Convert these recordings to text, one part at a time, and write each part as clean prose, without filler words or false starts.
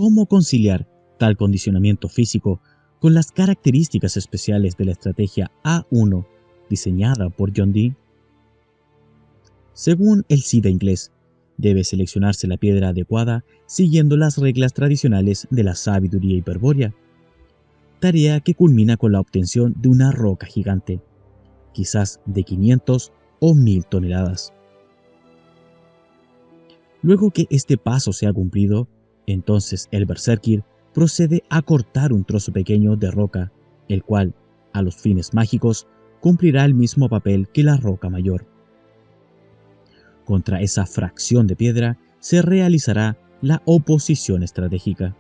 cómo conciliar tal condicionamiento físico con las características especiales de la estrategia A1 diseñada por John Dee. Según el SIDA inglés, debe seleccionarse la piedra adecuada siguiendo las reglas tradicionales de la sabiduría hiperbórea, tarea que culmina con la obtención de una roca gigante, quizás de 500 o 1000 toneladas. Luego que este paso se ha cumplido, entonces el berserkir procede a cortar un trozo pequeño de roca, el cual, a los fines mágicos, cumplirá el mismo papel que la roca mayor. Contra esa fracción de piedra se realizará la oposición estratégica.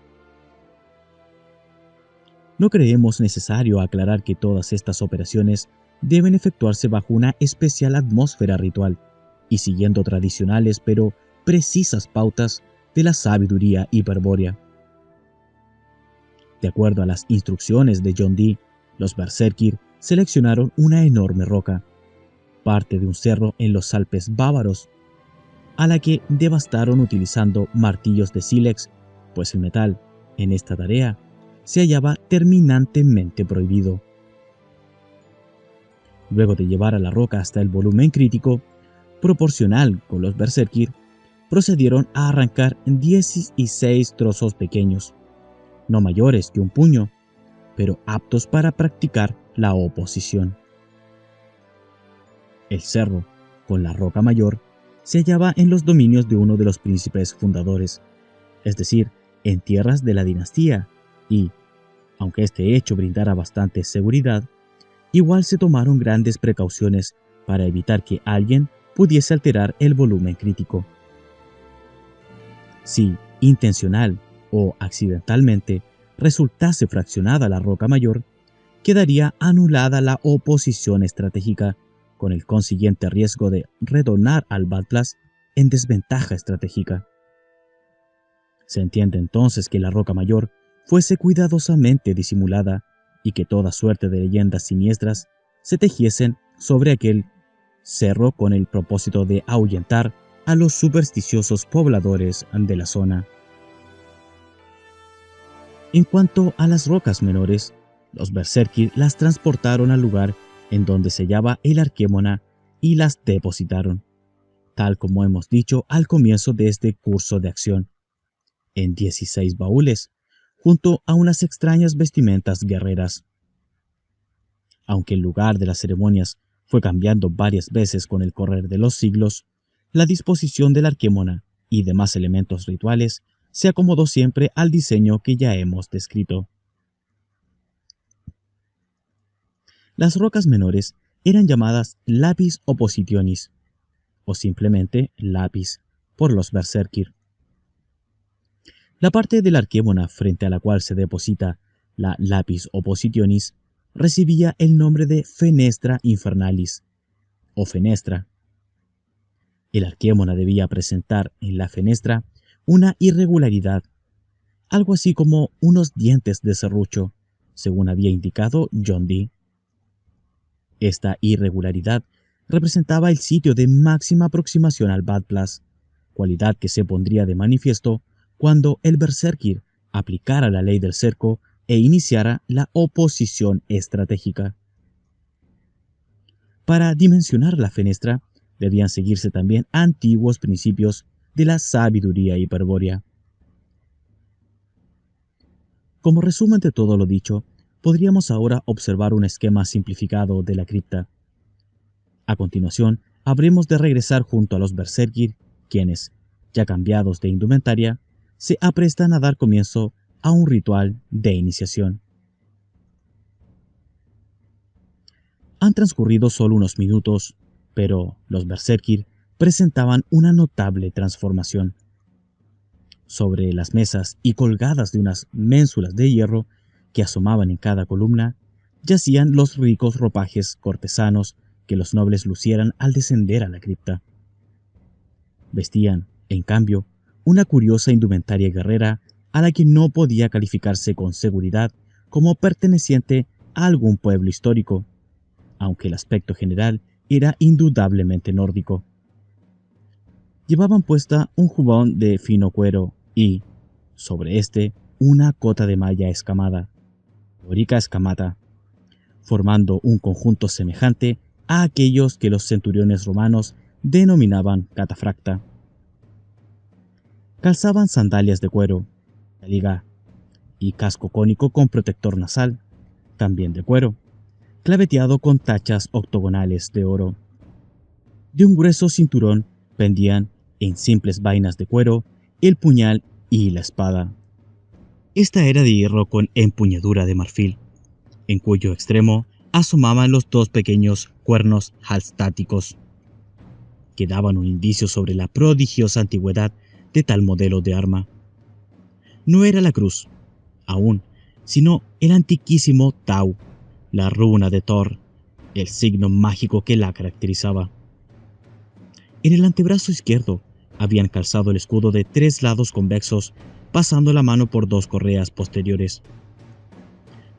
No creemos necesario aclarar que todas estas operaciones deben efectuarse bajo una especial atmósfera ritual y siguiendo tradicionales pero precisas pautas de la sabiduría hiperbórea. De acuerdo a las instrucciones de John Dee, los berserkir seleccionaron una enorme roca, parte de un cerro en los Alpes bávaros, a la que devastaron utilizando martillos de sílex, pues el metal, en esta tarea, se hallaba terminantemente prohibido. Luego de llevar a la roca hasta el volumen crítico, proporcional con los berserkir, procedieron a arrancar 16 trozos pequeños, no mayores que un puño, pero aptos para practicar la oposición. El cerro, con la roca mayor, se hallaba en los dominios de uno de los príncipes fundadores, es decir, en tierras de la dinastía, y, aunque este hecho brindara bastante seguridad, igual se tomaron grandes precauciones para evitar que alguien pudiese alterar el volumen crítico. Si, intencional o accidentalmente, resultase fraccionada la roca mayor, quedaría anulada la oposición estratégica, con el consiguiente riesgo de retornar al Batlas en desventaja estratégica. Se entiende entonces que la roca mayor fuese cuidadosamente disimulada y que toda suerte de leyendas siniestras se tejiesen sobre aquel cerro con el propósito de ahuyentar a los supersticiosos pobladores de la zona. En cuanto a las rocas menores, los berserkir las transportaron al lugar en donde se hallaba el Arquémona y las depositaron, tal como hemos dicho al comienzo de este curso de acción, en 16 baúles, junto a unas extrañas vestimentas guerreras. Aunque el lugar de las ceremonias fue cambiando varias veces con el correr de los siglos, la disposición del Arquémona y demás elementos rituales se acomodó siempre al diseño que ya hemos descrito. Las rocas menores eran llamadas lapis oppositionis, o simplemente lapis, por los berserkir. La parte del Arquémona frente a la cual se deposita la lapis oppositionis recibía el nombre de fenestra infernalis, o fenestra. El Arquémona debía presentar en la fenestra una irregularidad, algo así como unos dientes de serrucho, según había indicado John Dee. Esta irregularidad representaba el sitio de máxima aproximación al Batlas, cualidad que se pondría de manifiesto cuando el berserkir aplicara la ley del cerco e iniciara la oposición estratégica. Para dimensionar la fenestra, debían seguirse también antiguos principios de la sabiduría hiperbórea. Como resumen de todo lo dicho, podríamos ahora observar un esquema simplificado de la cripta. A continuación, habremos de regresar junto a los berserkir, quienes, ya cambiados de indumentaria, se aprestan a dar comienzo a un ritual de iniciación. Han transcurrido solo unos minutos, pero los berserkir presentaban una notable transformación. Sobre las mesas y colgadas de unas ménsulas de hierro que asomaban en cada columna, yacían los ricos ropajes cortesanos que los nobles lucieran al descender a la cripta. Vestían, en cambio, una curiosa indumentaria guerrera a la que no podía calificarse con seguridad como perteneciente a algún pueblo histórico, aunque el aspecto general era indudablemente nórdico. Llevaban puesta un jubón de fino cuero y, sobre este una cota de malla escamada, Aurica escamata, formando un conjunto semejante a aquellos que los centuriones romanos denominaban catafracta. Calzaban sandalias de cuero, liga, y casco cónico con protector nasal, también de cuero, claveteado con tachas octogonales de oro. De un grueso cinturón pendían, en simples vainas de cuero, el puñal y la espada. Esta era de hierro con empuñadura de marfil, en cuyo extremo asomaban los dos pequeños cuernos halstáticos, que daban un indicio sobre la prodigiosa antigüedad de tal modelo de arma. No era la cruz, aún, sino el antiquísimo Tau, la runa de Thor, el signo mágico que la caracterizaba. En el antebrazo izquierdo habían calzado el escudo de 3 lados convexos, pasando la mano por 2 correas posteriores.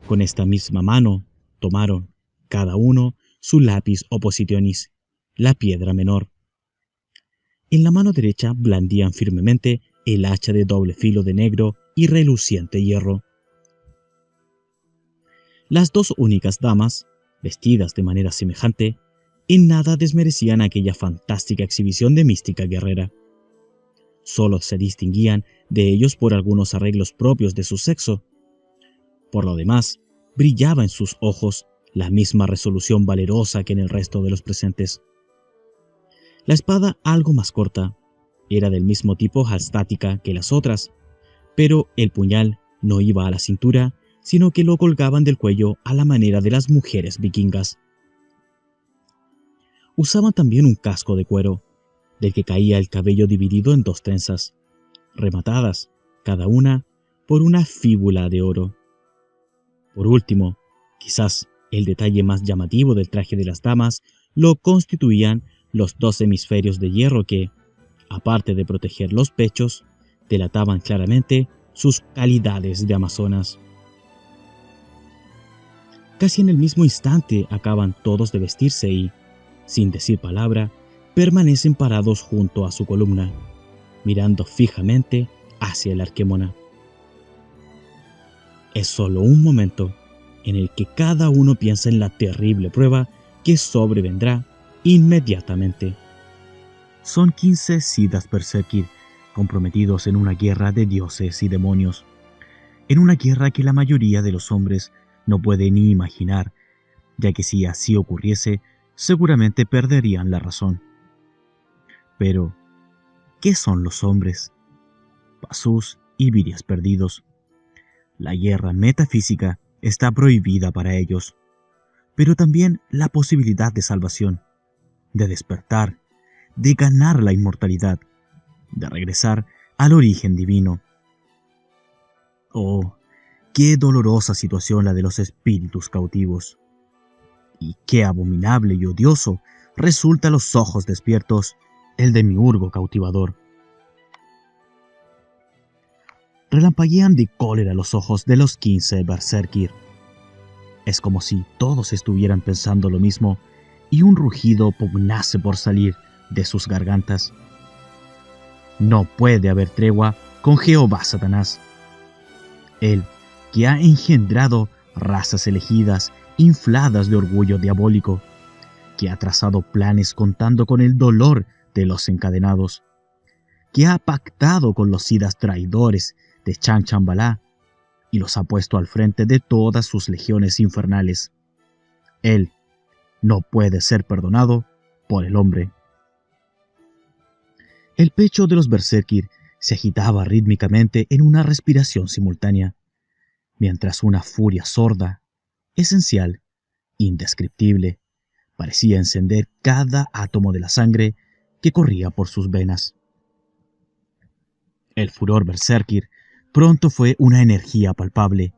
Con esta misma mano tomaron, cada uno, su lápiz oppositionis, la piedra menor. En la mano derecha blandían firmemente el hacha de doble filo de negro y reluciente hierro. Las 2 únicas damas, vestidas de manera semejante, en nada desmerecían aquella fantástica exhibición de mística guerrera. Solo se distinguían de ellos por algunos arreglos propios de su sexo. Por lo demás, brillaba en sus ojos la misma resolución valerosa que en el resto de los presentes. La espada, algo más corta, era del mismo tipo halstática que las otras, pero el puñal no iba a la cintura, sino que lo colgaban del cuello a la manera de las mujeres vikingas. Usaban también un casco de cuero, del que caía el cabello dividido en 2 trenzas, rematadas, cada una, por una fíbula de oro. Por último, quizás el detalle más llamativo del traje de las damas lo constituían los 2 hemisferios de hierro que, aparte de proteger los pechos, delataban claramente sus calidades de amazonas. Casi en el mismo instante acaban todos de vestirse y, sin decir palabra, permanecen parados junto a su columna, mirando fijamente hacia el Arquémona. Es solo un momento en el que cada uno piensa en la terrible prueba que sobrevendrá inmediatamente. Son 15 Siddhas Berserkir, comprometidos en una guerra de dioses y demonios, en una guerra que la mayoría de los hombres no puede ni imaginar, ya que si así ocurriese, seguramente perderían la razón. Pero, ¿qué son los hombres? Pasus y virias perdidos. La guerra metafísica está prohibida para ellos, pero también la posibilidad de salvación, de despertar, de ganar la inmortalidad, de regresar al origen divino. Oh, qué dolorosa situación la de los espíritus cautivos. Y qué abominable y odioso resulta a los ojos despiertos el demiurgo cautivador. Relampaguean de cólera los ojos de los 15 Berserkir. Es como si todos estuvieran pensando lo mismo y un rugido pugnase por salir de sus gargantas. No puede haber tregua con Jehová Satanás. Él, que ha engendrado razas elegidas infladas de orgullo diabólico, que ha trazado planes contando con el dolor de los encadenados, que ha pactado con los siddhas traidores de Changchanbalá y los ha puesto al frente de todas sus legiones infernales. Él no puede ser perdonado por el hombre. El pecho de los Berserkir se agitaba rítmicamente en una respiración simultánea, mientras una furia sorda, esencial, indescriptible, parecía encender cada átomo de la sangre que corría por sus venas. El furor Berserkir pronto fue una energía palpable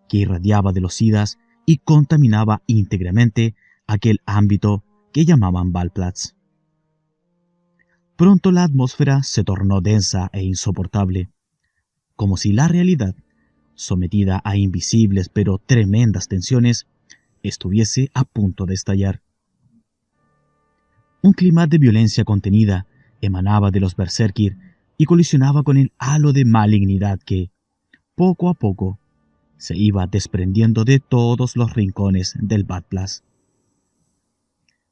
que irradiaba de los siddhas y contaminaba íntegramente aquel ámbito que llamaban Valplatz. Pronto la atmósfera se tornó densa e insoportable, como si la realidad, sometida a invisibles pero tremendas tensiones, estuviese a punto de estallar. Un clima de violencia contenida emanaba de los Berserkir y colisionaba con el halo de malignidad que, poco a poco, se iba desprendiendo de todos los rincones del Badplads.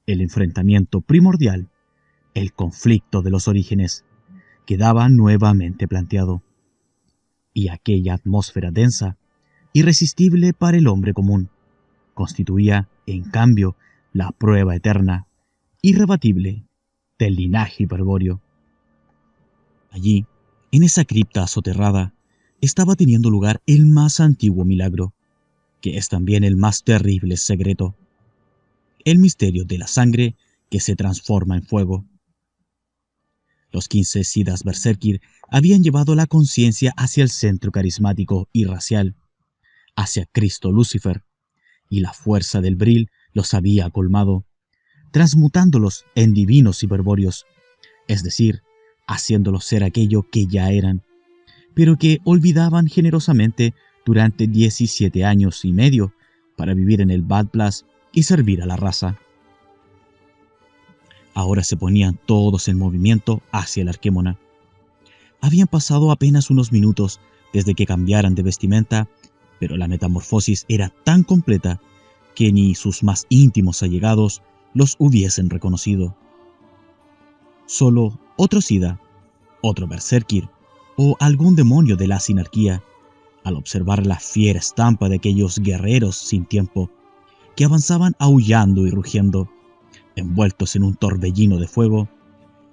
El enfrentamiento primordial, el conflicto de los orígenes, quedaba nuevamente planteado. Y aquella atmósfera densa, irresistible para el hombre común, constituía, en cambio, la prueba eterna, irrebatible, del linaje hiperbóreo. Allí, en esa cripta soterrada, estaba teniendo lugar el más antiguo milagro, que es también el más terrible secreto, el misterio de la sangre que se transforma en fuego. Los 15 Siddhas Berserkir habían llevado la conciencia hacia el centro carismático y racial, hacia Cristo Lucifer, y la fuerza del Vril los había colmado, transmutándolos en divinos hiperbóreos, es decir, haciéndolos ser aquello que ya eran, pero que olvidaban generosamente durante 17 años y medio para vivir en el Badplads y servir a la raza. Ahora se ponían todos en movimiento hacia el Arquémona. Habían pasado apenas unos minutos desde que cambiaran de vestimenta, pero la metamorfosis era tan completa que ni sus más íntimos allegados los hubiesen reconocido. Solo otro Siddha, otro Berserkir o algún demonio de la sinarquía, al observar la fiera estampa de aquellos guerreros sin tiempo, que avanzaban aullando y rugiendo, envueltos en un torbellino de fuego,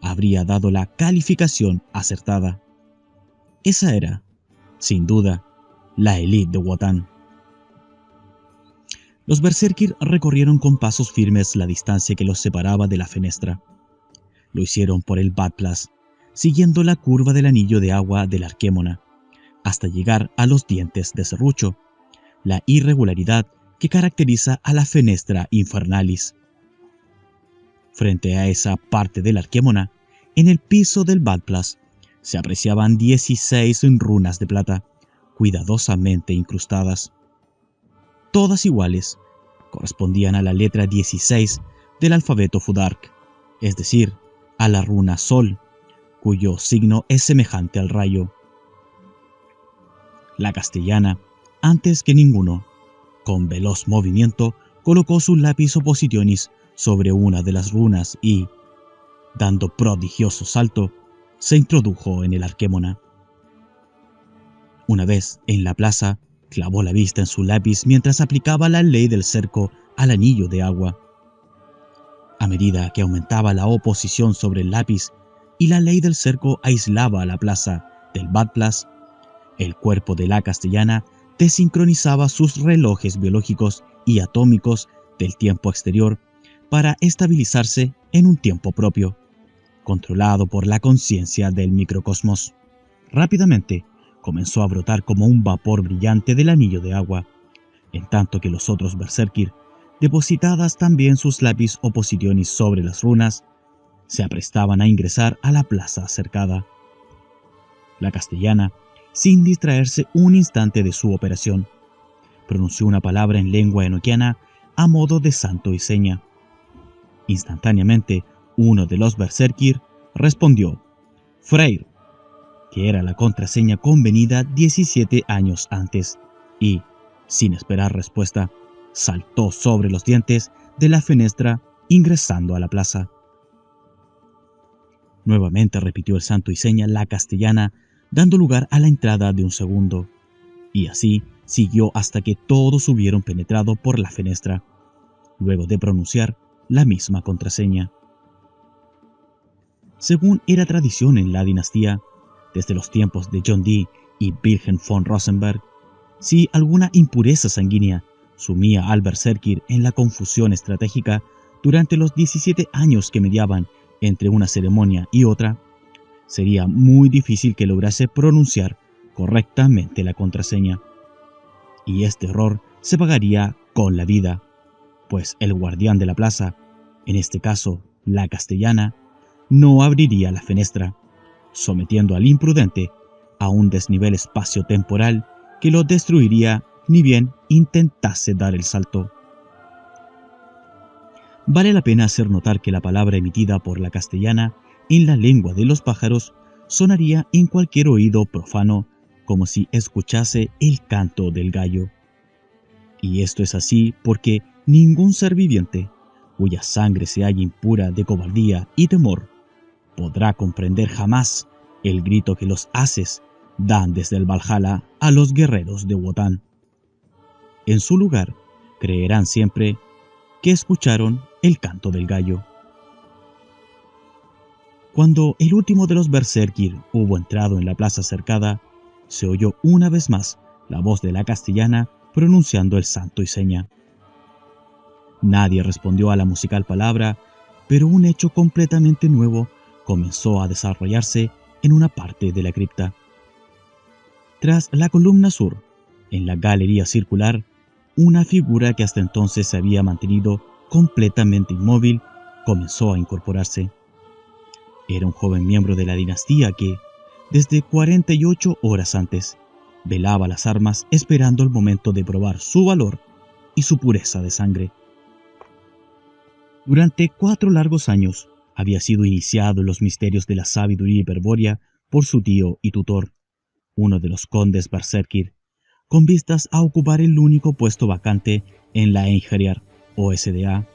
habría dado la calificación acertada. Esa era, sin duda, la élite de Wotan. Los Berserkir recorrieron con pasos firmes la distancia que los separaba de la fenestra. Lo hicieron por el Badplads, siguiendo la curva del anillo de agua del Arquémona, hasta llegar a los dientes de serrucho, la irregularidad que caracteriza a la fenestra infernalis. Frente a esa parte del Arquémona, en el piso del Badplads, se apreciaban 16 runas de plata, cuidadosamente incrustadas. Todas iguales, correspondían a la letra 16 del alfabeto Fudark, es decir, a la runa Sol, cuyo signo es semejante al rayo. La castellana, antes que ninguno, con veloz movimiento, colocó su lápiz oppositionis sobre una de las runas y, dando prodigioso salto, se introdujo en el Arquémona. Una vez en la plaza, clavó la vista en su lápiz mientras aplicaba la ley del cerco al anillo de agua. A medida que aumentaba la oposición sobre el lápiz y la ley del cerco aislaba a la plaza del Badplads, el cuerpo de la castellana desincronizaba sus relojes biológicos y atómicos del tiempo exterior para estabilizarse en un tiempo propio, controlado por la conciencia del microcosmos. Rápidamente comenzó a brotar como un vapor brillante del anillo de agua, en tanto que los otros Berserkir, depositadas también sus lápiz oppositionis sobre las runas, se aprestaban a ingresar a la plaza cercada. La castellana, sin distraerse un instante de su operación, pronunció una palabra en lengua enoquiana a modo de santo y seña. Instantáneamente, uno de los Berserkir respondió Freyr, que era la contraseña convenida 17 años antes, y, sin esperar respuesta, saltó sobre los dientes de la fenestra ingresando a la plaza. Nuevamente repitió el santo y seña la castellana, dando lugar a la entrada de un segundo, y así siguió hasta que todos hubieron penetrado por la fenestra, luego de pronunciar la misma contraseña. Según era tradición en la dinastía, desde los tiempos de John Dee y Wilhelm von Rosenberg, si alguna impureza sanguínea sumía al Berserkir en la confusión estratégica durante los 17 años que mediaban entre una ceremonia y otra, sería muy difícil que lograse pronunciar correctamente la contraseña. Y este error se pagaría con la vida, pues el guardián de la plaza, en este caso la castellana, no abriría la fenestra, sometiendo al imprudente a un desnivel espacio-temporal que lo destruiría ni bien intentase dar el salto. Vale la pena hacer notar que la palabra emitida por la castellana en la lengua de los pájaros sonaría en cualquier oído profano como si escuchase el canto del gallo. Y esto es así porque ningún ser viviente, cuya sangre se halla impura de cobardía y temor, podrá comprender jamás el grito que los haces dan desde el Valhalla a los guerreros de Wotan. En su lugar, creerán siempre que escucharon el canto del gallo. Cuando el último de los berserkir hubo entrado en la plaza cercada, se oyó una vez más la voz de la castellana pronunciando el santo y seña. Nadie respondió a la musical palabra, pero un hecho completamente nuevo comenzó a desarrollarse en una parte de la cripta. Tras la columna sur, en la galería circular, una figura que hasta entonces se había mantenido completamente inmóvil comenzó a incorporarse. Era un joven miembro de la dinastía que, desde 48 horas antes, velaba las armas esperando el momento de probar su valor y su pureza de sangre. Durante 4 largos años había sido iniciado en los misterios de la sabiduría hiperbórea por su tío y tutor, uno de los condes berserkir, con vistas a ocupar el único puesto vacante en la Einherjar o SDA.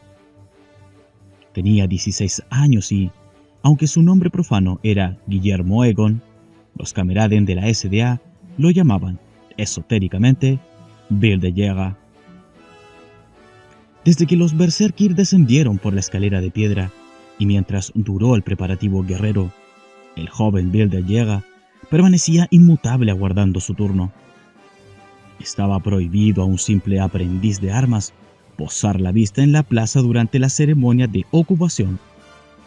Tenía 16 años y, aunque su nombre profano era Guillermo Egon, los cameraden de la SDA lo llamaban, esotéricamente, Bildejäger. Desde que los berserkir descendieron por la escalera de piedra y mientras duró el preparativo guerrero, el joven Bildejäger permanecía inmutable aguardando su turno. Estaba prohibido a un simple aprendiz de armas posar la vista en la plaza durante la ceremonia de ocupación,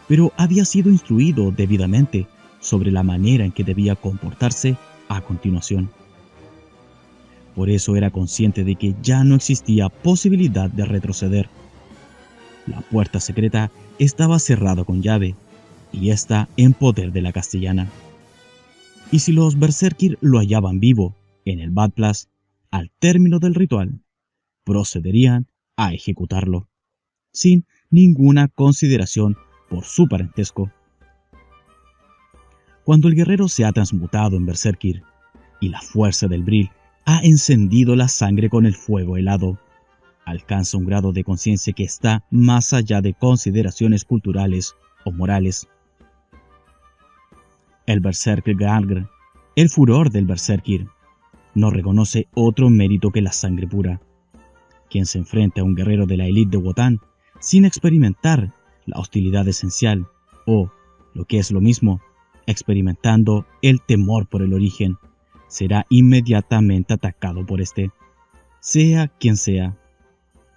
pero había sido instruido debidamente sobre la manera en que debía comportarse a continuación. Por eso era consciente de que ya no existía posibilidad de retroceder. La puerta secreta estaba cerrada con llave, y ésta en poder de la castellana. Y si los berserkir lo hallaban vivo en el Badplass, al término del ritual, procederían a ejecutarlo, sin ninguna consideración por su parentesco. Cuando el guerrero se ha transmutado en berserkir y la fuerza del Vril ha encendido la sangre con el fuego helado, alcanza un grado de conciencia que está más allá de consideraciones culturales o morales. El Berserkr, el furor del berserkir, no reconoce otro mérito que la sangre pura. Quien se enfrenta a un guerrero de la élite de Wotan sin experimentar la hostilidad esencial o, lo que es lo mismo, experimentando el temor por el origen, será inmediatamente atacado por este, sea quien sea,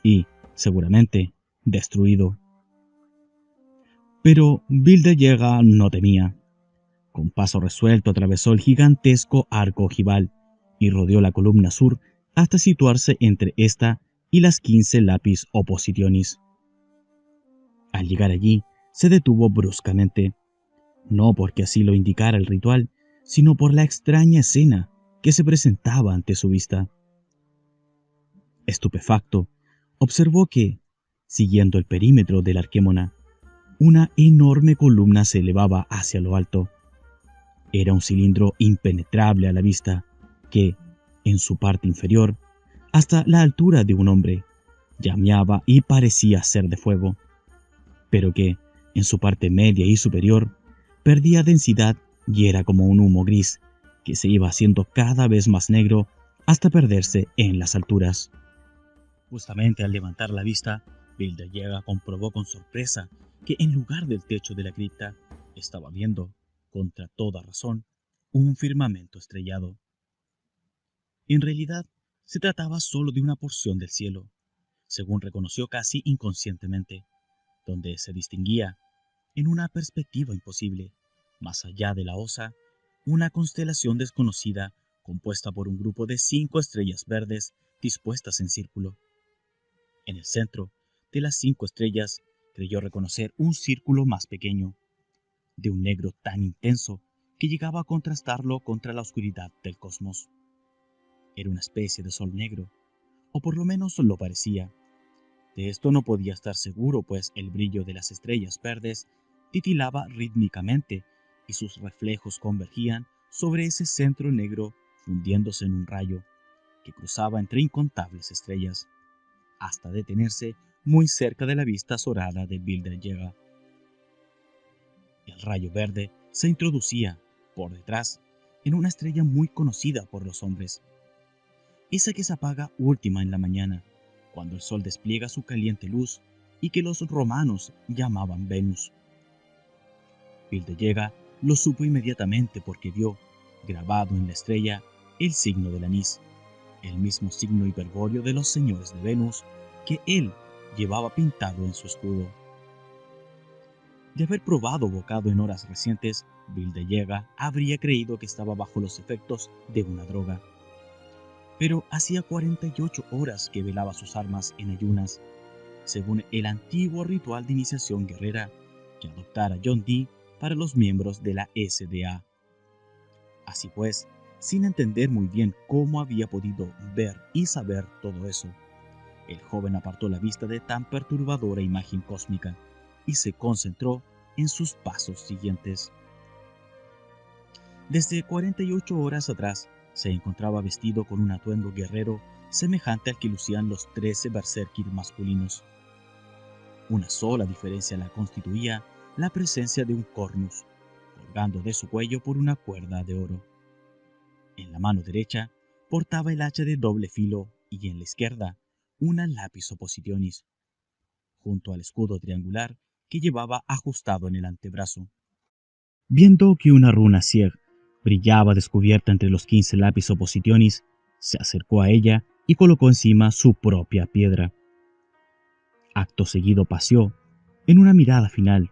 y, seguramente, destruido. Pero Bildejäger no temía. Con paso resuelto atravesó el gigantesco arco ojival y rodeó la columna sur hasta situarse entre esta y las 15 Lapis Oppositionis. Al llegar allí, se detuvo bruscamente, no porque así lo indicara el ritual, sino por la extraña escena que se presentaba ante su vista. Estupefacto, observó que, siguiendo el perímetro de la Arquémona, una enorme columna se elevaba hacia lo alto. Era un cilindro impenetrable a la vista que, en su parte inferior, hasta la altura de un hombre, llameaba y parecía ser de fuego, pero que, en su parte media y superior, perdía densidad y era como un humo gris que se iba haciendo cada vez más negro hasta perderse en las alturas. Justamente al levantar la vista, Bildejäger comprobó con sorpresa que en lugar del techo de la cripta estaba viendo, contra toda razón, un firmamento estrellado. En realidad, se trataba solo de una porción del cielo, según reconoció casi inconscientemente, donde se distinguía, en una perspectiva imposible, más allá de la osa, una constelación desconocida compuesta por un grupo de 5 estrellas verdes dispuestas en círculo. En el centro de las 5 estrellas creyó reconocer un círculo más pequeño, de un negro tan intenso que llegaba a contrastarlo contra la oscuridad del cosmos. Era una especie de sol negro, o por lo menos lo parecía. De esto no podía estar seguro, pues el brillo de las estrellas verdes titilaba rítmicamente y sus reflejos convergían sobre ese centro negro fundiéndose en un rayo que cruzaba entre incontables estrellas, hasta detenerse muy cerca de la vista azorada de Bilderjega. El rayo verde se introducía, por detrás, en una estrella muy conocida por los hombres, esa que se apaga última en la mañana, cuando el sol despliega su caliente luz y que los romanos llamaban Venus. Bilderjega lo supo inmediatamente porque vio, grabado en la estrella, el signo del anís, el mismo signo hiperbóreo de los señores de Venus que él llevaba pintado en su escudo. De haber probado bocado en horas recientes, Bilderjega habría creído que estaba bajo los efectos de una droga. Pero hacía 48 horas que velaba sus armas en ayunas, según el antiguo ritual de iniciación guerrera que adoptara John Dee para los miembros de la SDA. Así pues, sin entender muy bien cómo había podido ver y saber todo eso, el joven apartó la vista de tan perturbadora imagen cósmica y se concentró en sus pasos siguientes. Desde 48 horas atrás, se encontraba vestido con un atuendo guerrero semejante al que lucían los 13 berserkir masculinos. Una sola diferencia la constituía la presencia de un cornus, colgando de su cuello por una cuerda de oro. En la mano derecha portaba el hacha de doble filo y en la izquierda una lapis oppositionis, junto al escudo triangular que llevaba ajustado en el antebrazo. Viendo que una runa Sieg brillaba descubierta entre los 15 lapis oppositionis, se acercó a ella y colocó encima su propia piedra. Acto seguido paseó, en una mirada final,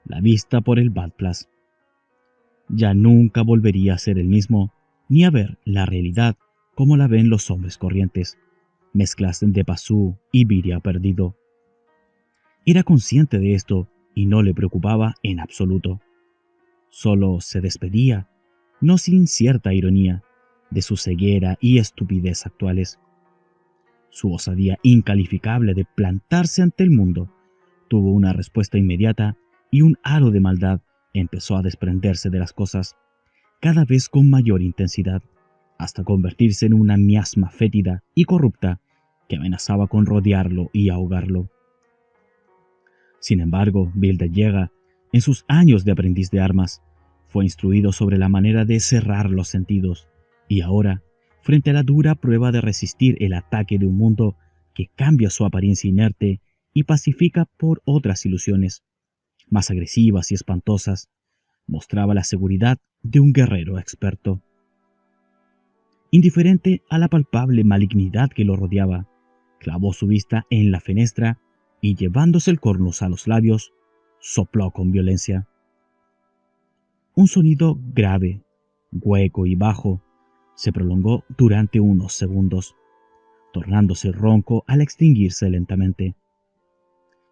la vista por el Badplas. Ya nunca volvería a ser el mismo, ni a ver la realidad como la ven los hombres corrientes, mezclas de Pasú y Viria perdido. Era consciente de esto y no le preocupaba en absoluto. Solo se despedía, no sin cierta ironía, de su ceguera y estupidez actuales. Su osadía incalificable de plantarse ante el mundo tuvo una respuesta inmediata y un halo de maldad empezó a desprenderse de las cosas, cada vez con mayor intensidad, hasta convertirse en una miasma fétida y corrupta que amenazaba con rodearlo y ahogarlo. Sin embargo, Bilderjega, en sus años de aprendiz de armas, fue instruido sobre la manera de cerrar los sentidos, y ahora, frente a la dura prueba de resistir el ataque de un mundo que cambia su apariencia inerte y pacifica por otras ilusiones, más agresivas y espantosas, mostraba la seguridad de un guerrero experto. Indiferente a la palpable malignidad que lo rodeaba, clavó su vista en la fenestra y, llevándose el cornus a los labios, sopló con violencia. Un sonido grave, hueco y bajo se prolongó durante unos segundos, tornándose ronco al extinguirse lentamente.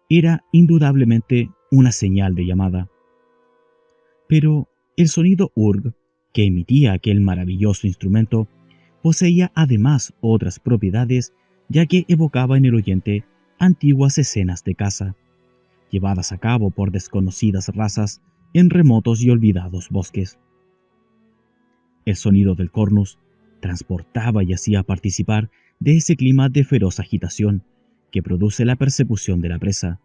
Era indudablemente una señal de llamada. Pero el sonido urg que emitía aquel maravilloso instrumento poseía además otras propiedades, ya que evocaba en el oyente antiguas escenas de caza, llevadas a cabo por desconocidas razas en remotos y olvidados bosques. El sonido del cornus transportaba y hacía participar de ese clima de feroz agitación que produce la persecución de la presa,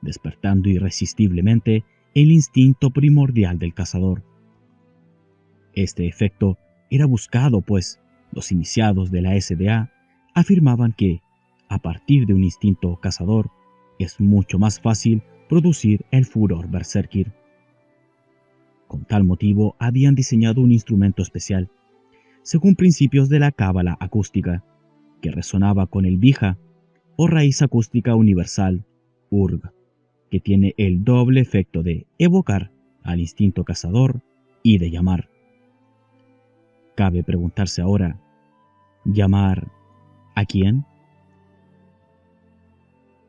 despertando irresistiblemente el instinto primordial del cazador. Este efecto era buscado, pues los iniciados de la SDA afirmaban que, a partir de un instinto cazador, es mucho más fácil producir el furor berserkir. Con tal motivo habían diseñado un instrumento especial, según principios de la cábala acústica, que resonaba con el bija, o raíz acústica universal, urg, que tiene el doble efecto de evocar al instinto cazador y de llamar. Cabe preguntarse ahora, ¿llamar a quién?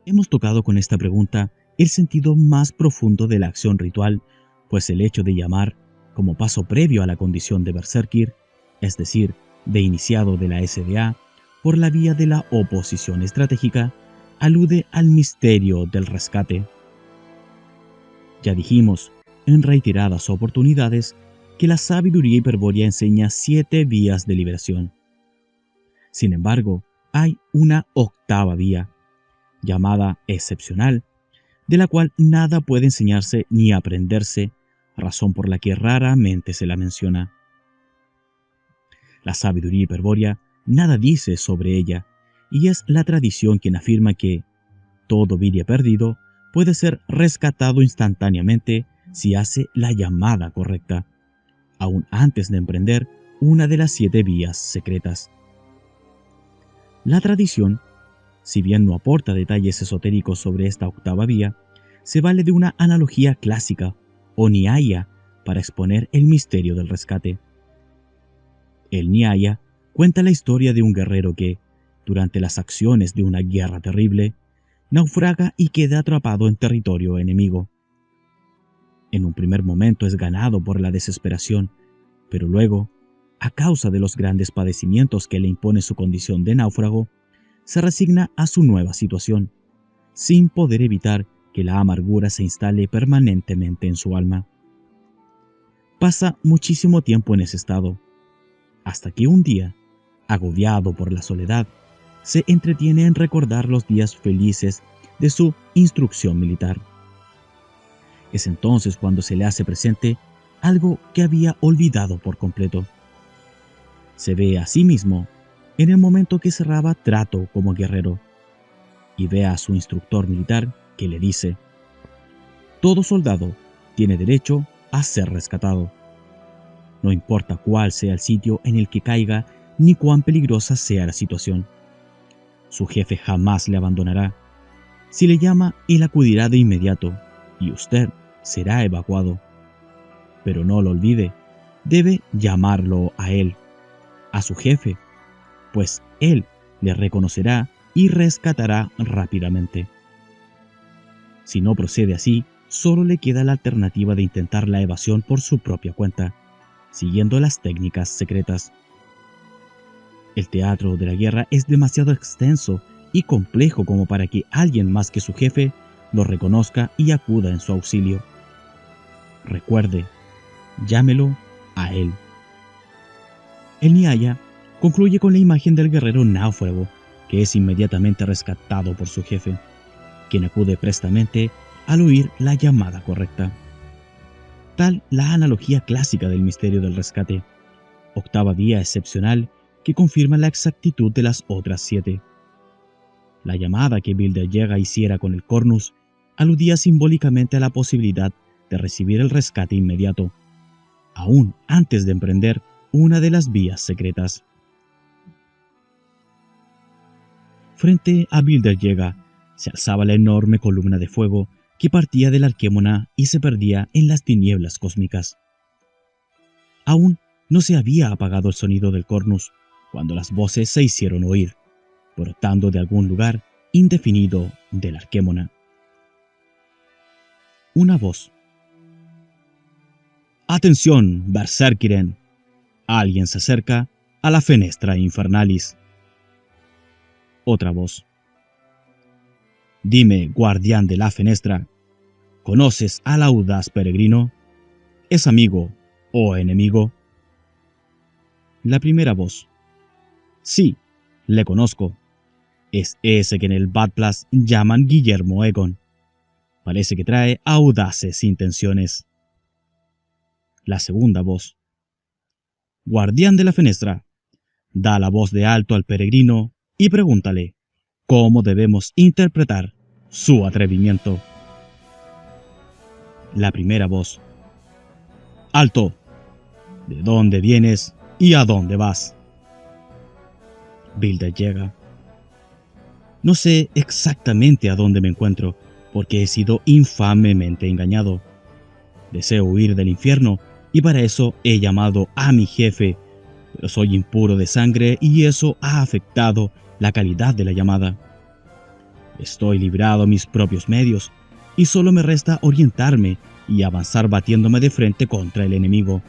Hemos tocado con esta pregunta el sentido más profundo de la acción ritual, pues el hecho de llamar, como paso previo a la condición de berserkir, es decir, de iniciado de la SDA, por la vía de la oposición estratégica, alude al misterio del rescate. Ya dijimos, en reiteradas oportunidades, que la sabiduría hiperbórea enseña 7 vías de liberación. Sin embargo, hay una octava vía, llamada excepcional, de la cual nada puede enseñarse ni aprenderse, razón por la que raramente se la menciona. La sabiduría hiperbórea nada dice sobre ella, y es la tradición quien afirma que todo vidya perdido puede ser rescatado instantáneamente si hace la llamada correcta, aún antes de emprender una de las 7 vías secretas. La tradición, si bien no aporta detalles esotéricos sobre esta octava vía, se vale de una analogía clásica, o Nyaya, para exponer el misterio del rescate. El Nyaya cuenta la historia de un guerrero que, durante las acciones de una guerra terrible, naufraga y queda atrapado en territorio enemigo. En un primer momento es ganado por la desesperación, pero luego, a causa de los grandes padecimientos que le impone su condición de náufrago, se resigna a su nueva situación, sin poder evitar que la amargura se instale permanentemente en su alma. Pasa muchísimo tiempo en ese estado, hasta que un día, agobiado por la soledad, se entretiene en recordar los días felices de su instrucción militar. Es entonces cuando se le hace presente algo que había olvidado por completo. Se ve a sí mismo en el momento que cerraba trato como guerrero, y ve a su instructor militar que le dice: todo soldado tiene derecho a ser rescatado. No importa cuál sea el sitio en el que caiga ni cuán peligrosa sea la situación. Su jefe jamás le abandonará. Si le llama, él acudirá de inmediato y usted será evacuado. Pero no lo olvide, debe llamarlo a él, a su jefe, pues él le reconocerá y rescatará rápidamente. Si no procede así, solo le queda la alternativa de intentar la evasión por su propia cuenta, siguiendo las técnicas secretas. El teatro de la guerra es demasiado extenso y complejo como para que alguien más que su jefe lo reconozca y acuda en su auxilio. Recuerde, llámelo a él. El Nyaya concluye con la imagen del guerrero náufrago, que es inmediatamente rescatado por su jefe, quien acude prestamente al oír la llamada correcta. Tal la analogía clásica del misterio del rescate, octava vía excepcional que confirma la exactitud de las otras 7. La llamada que Bilderjega hiciera con el Cornus aludía simbólicamente a la posibilidad de recibir el rescate inmediato, aún antes de emprender una de las vías secretas. Frente a Bilderjega se alzaba la enorme columna de fuego que partía del Arquémona y se perdía en las tinieblas cósmicas. Aún no se había apagado el sonido del Cornus cuando las voces se hicieron oír, brotando de algún lugar indefinido del Arquémona. Una voz: «Atención, Berserkiren. Alguien se acerca a la fenestra infernalis». Otra voz: «Dime, guardián de la fenestra, ¿conoces al audaz peregrino? ¿Es amigo o enemigo?» La primera voz: «Sí, le conozco. Es ese que en el Badplas llaman Guillermo Egon. Parece que trae audaces intenciones». La segunda voz: «Guardián de la fenestra, da la voz de alto al peregrino y pregúntale cómo debemos interpretar su atrevimiento». La primera voz: «Alto, ¿de dónde vienes y a dónde vas?» Bilderjega: «No sé exactamente a dónde me encuentro, porque he sido infamemente engañado. Deseo huir del infierno y para eso he llamado a mi jefe, pero soy impuro de sangre y eso ha afectado la calidad de la llamada. Estoy librado a mis propios medios y solo me resta orientarme y avanzar batiéndome de frente contra el enemigo.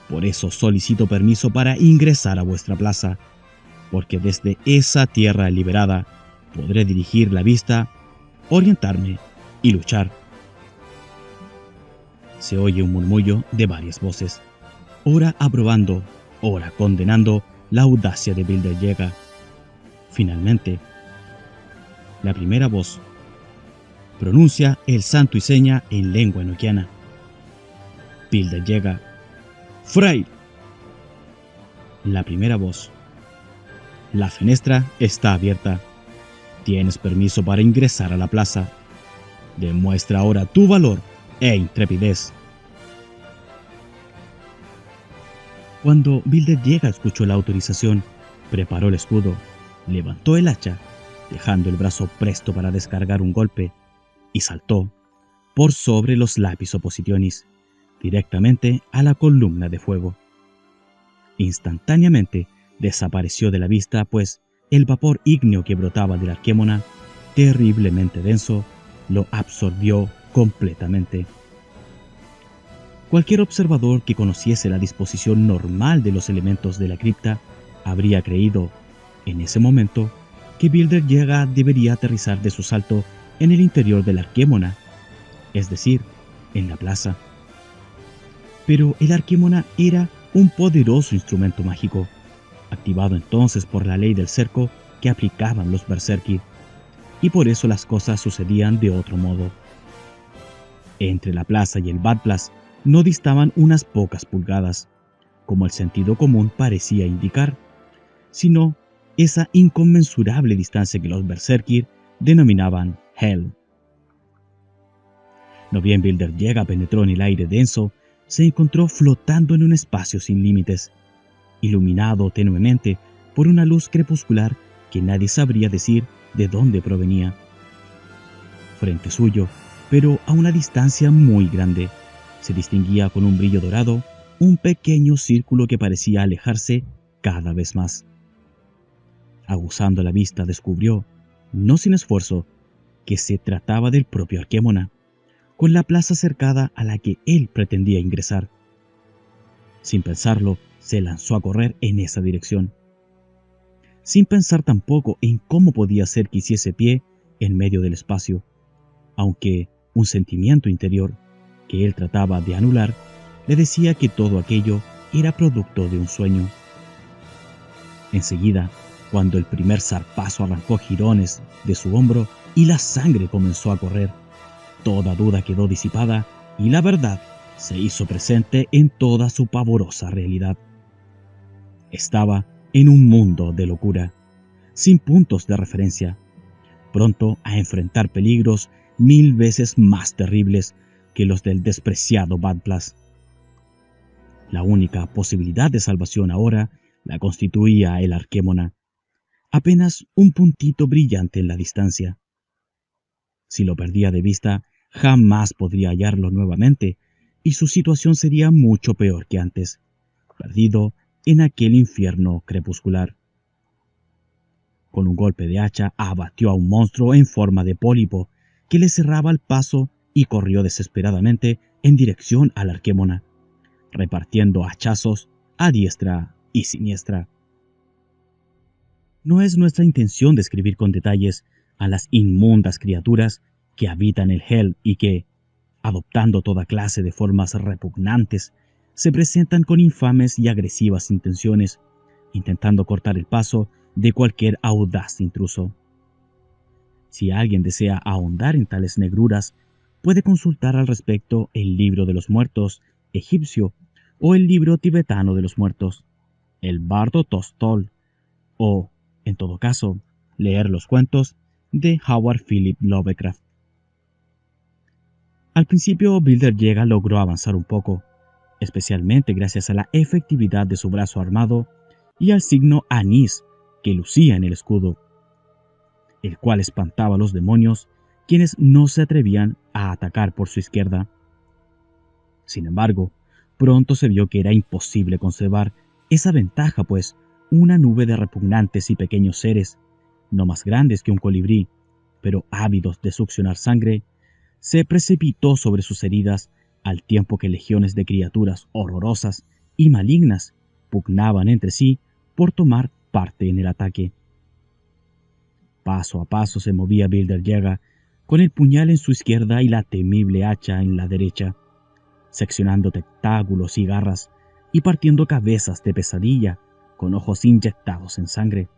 Por eso solicito permiso para ingresar a vuestra plaza, porque desde esa tierra liberada podré dirigir la vista, orientarme y luchar». Se oye un murmullo de varias voces, ora aprobando, ora condenando la audacia de Bilder Llega. Finalmente, la primera voz pronuncia el santo y seña en lengua enoquiana. Bilder Llega. ¡Frey! La primera voz. La fenestra está abierta. Tienes permiso para ingresar a la plaza. Demuestra ahora tu valor e intrepidez. Cuando Bilder Llega escuchó la autorización, preparó el escudo, levantó el hacha, dejando el brazo presto para descargar un golpe, y saltó por sobre los lapis oppositionis, directamente a la columna de fuego. Instantáneamente desapareció de la vista, pues el vapor ígneo que brotaba del Arquémona, terriblemente denso, lo absorbió completamente. Cualquier observador que conociese la disposición normal de los elementos de la cripta habría creído, en ese momento, que Bilder Llega debería aterrizar de su salto en el interior del Arquémona, es decir, en la plaza. Pero el Arquémona era un poderoso instrumento mágico, activado entonces por la ley del cerco que aplicaban los Berserkir, y por eso las cosas sucedían de otro modo. Entre la plaza y el Badplas no distaban unas pocas pulgadas, como el sentido común parecía indicar, sino esa inconmensurable distancia que los Berserkir denominaban Hell. No bien Bilder Llega penetró en el aire denso, se encontró flotando en un espacio sin límites, iluminado tenuemente por una luz crepuscular que nadie sabría decir de dónde provenía. Frente suyo, pero a una distancia muy grande, se distinguía con un brillo dorado un pequeño círculo que parecía alejarse cada vez más. Aguzando la vista descubrió, no sin esfuerzo, que se trataba del propio Arquémona, con la plaza cercada a la que él pretendía ingresar. Sin pensarlo, se lanzó a correr en esa dirección, sin pensar tampoco en cómo podía ser que hiciese pie en medio del espacio, aunque un sentimiento interior, que él trataba de anular, le decía que todo aquello era producto de un sueño. Enseguida, cuando el primer zarpazo arrancó jirones de su hombro y la sangre comenzó a correr, toda duda quedó disipada y la verdad se hizo presente en toda su pavorosa realidad. Estaba en un mundo de locura, sin puntos de referencia, pronto a enfrentar peligros 1000 veces más terribles que los del despreciado Badplas. La única posibilidad de salvación ahora la constituía el Arquémona, apenas un puntito brillante en la distancia. Si lo perdía de vista, jamás podría hallarlo nuevamente, y su situación sería mucho peor que antes, perdido en aquel infierno crepuscular. Con un golpe de hacha abatió a un monstruo en forma de pólipo que le cerraba el paso y corrió desesperadamente en dirección al Arquémona, repartiendo hachazos a diestra y siniestra. No es nuestra intención describir con detalles a las inmundas criaturas que habitan el Hell y que, adoptando toda clase de formas repugnantes, se presentan con infames y agresivas intenciones, intentando cortar el paso de cualquier audaz intruso. Si alguien desea ahondar en tales negruras, puede consultar al respecto el libro de los muertos egipcio o el libro tibetano de los muertos, el Bardo Tostol, o, en todo caso, leer los cuentos de Howard Philip Lovecraft. Al principio, Bilder Llega logró avanzar un poco, especialmente gracias a la efectividad de su brazo armado y al signo anís que lucía en el escudo, el cual espantaba a los demonios, quienes no se atrevían a atacar por su izquierda. Sin embargo, pronto se vio que era imposible conservar esa ventaja, pues una nube de repugnantes y pequeños seres, no más grandes que un colibrí, pero ávidos de succionar sangre, se precipitó sobre sus heridas al tiempo que legiones de criaturas horrorosas y malignas pugnaban entre sí por tomar parte en el ataque. Paso a paso se movía Bilder Llega, con el puñal en su izquierda y la temible hacha en la derecha, seccionando tentáculos y garras y partiendo cabezas de pesadilla con ojos inyectados en sangre,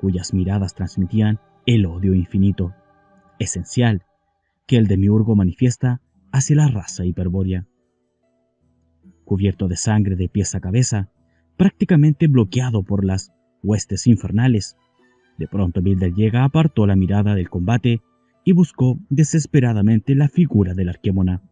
cuyas miradas transmitían el odio infinito, esencial, que el demiurgo manifiesta hacia la raza hiperbórea. Cubierto de sangre de pies a cabeza, prácticamente bloqueado por las huestes infernales, de pronto Bilderjega apartó la mirada del combate y buscó desesperadamente la figura del Arquémona.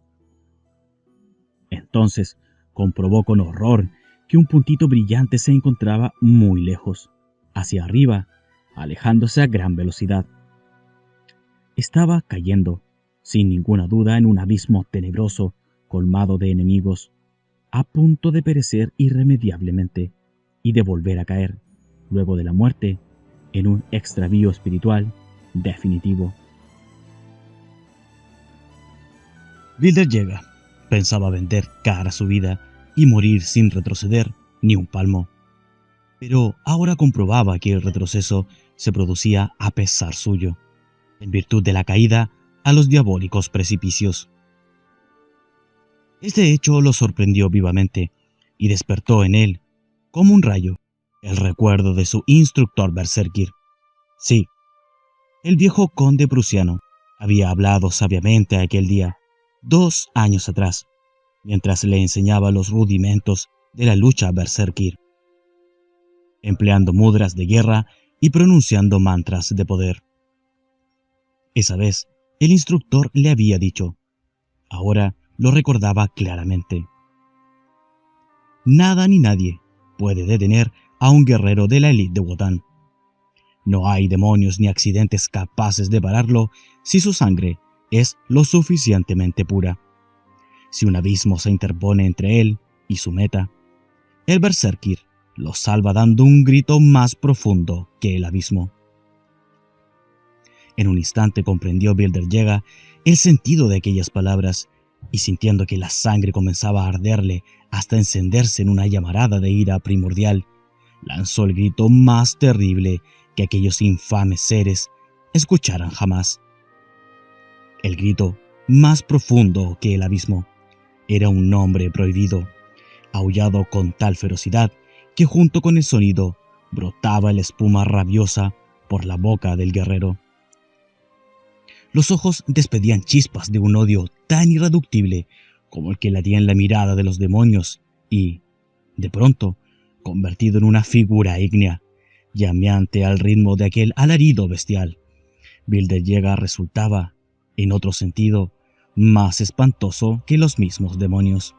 Entonces comprobó con horror que un puntito brillante se encontraba muy lejos, hacia arriba, alejándose a gran velocidad. Estaba cayendo, sin ninguna duda, en un abismo tenebroso, colmado de enemigos, a punto de perecer irremediablemente y de volver a caer, luego de la muerte, en un extravío espiritual definitivo. Bilderjega pensaba vender cara su vida y morir sin retroceder ni un palmo. Pero ahora comprobaba que el retroceso se producía a pesar suyo, en virtud de la caída a los diabólicos precipicios. Este hecho lo sorprendió vivamente y despertó en él, como un rayo, el recuerdo de su instructor berserkir. Sí, el viejo conde prusiano había hablado sabiamente aquel día, 2 años atrás, mientras le enseñaba los rudimentos de la lucha berserkir, empleando mudras de guerra y pronunciando mantras de poder. Esa vez, el instructor le había dicho, ahora lo recordaba claramente: nada ni nadie puede detener a un guerrero de la élite de Wotan. No hay demonios ni accidentes capaces de pararlo si su sangre es lo suficientemente pura. Si un abismo se interpone entre él y su meta, el berserkir lo salva dando un grito más profundo que el abismo. En un instante comprendió Bilderjega el sentido de aquellas palabras, y sintiendo que la sangre comenzaba a arderle hasta encenderse en una llamarada de ira primordial, lanzó el grito más terrible que aquellos infames seres escucharan jamás. El grito más profundo que el abismo era un nombre prohibido, aullado con tal ferocidad que junto con el sonido brotaba la espuma rabiosa por la boca del guerrero. Los ojos despedían chispas de un odio tan irreductible como el que latía en la mirada de los demonios y, de pronto, convertido en una figura ígnea, llameante al ritmo de aquel alarido bestial, Bilderjega resultaba, en otro sentido, más espantoso que los mismos demonios.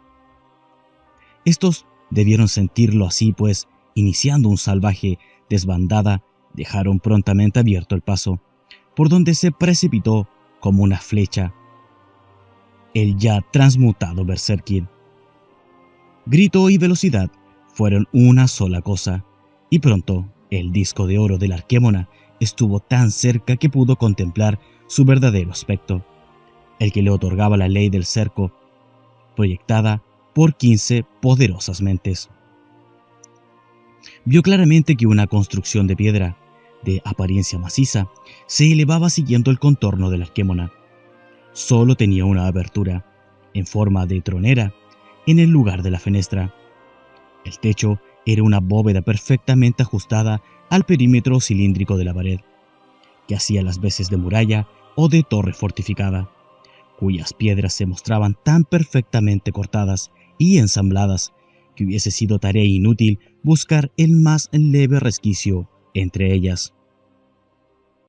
Estos debieron sentirlo así, pues, iniciando un salvaje desbandada, dejaron prontamente abierto el paso, por donde se precipitó como una flecha el ya transmutado berserkir. Grito y velocidad fueron una sola cosa, y pronto el disco de oro del Arquémona estuvo tan cerca que pudo contemplar su verdadero aspecto, el que le otorgaba la ley del cerco, proyectada por 15 poderosas mentes. Vio claramente que una construcción de piedra, de apariencia maciza, se elevaba siguiendo el contorno del Arquémona. Solo tenía una abertura, en forma de tronera, en el lugar de la fenestra. El techo era una bóveda perfectamente ajustada al perímetro cilíndrico de la pared, que hacía las veces de muralla o de torre fortificada, cuyas piedras se mostraban tan perfectamente cortadas y ensambladas que hubiese sido tarea inútil buscar el más leve resquicio entre ellas.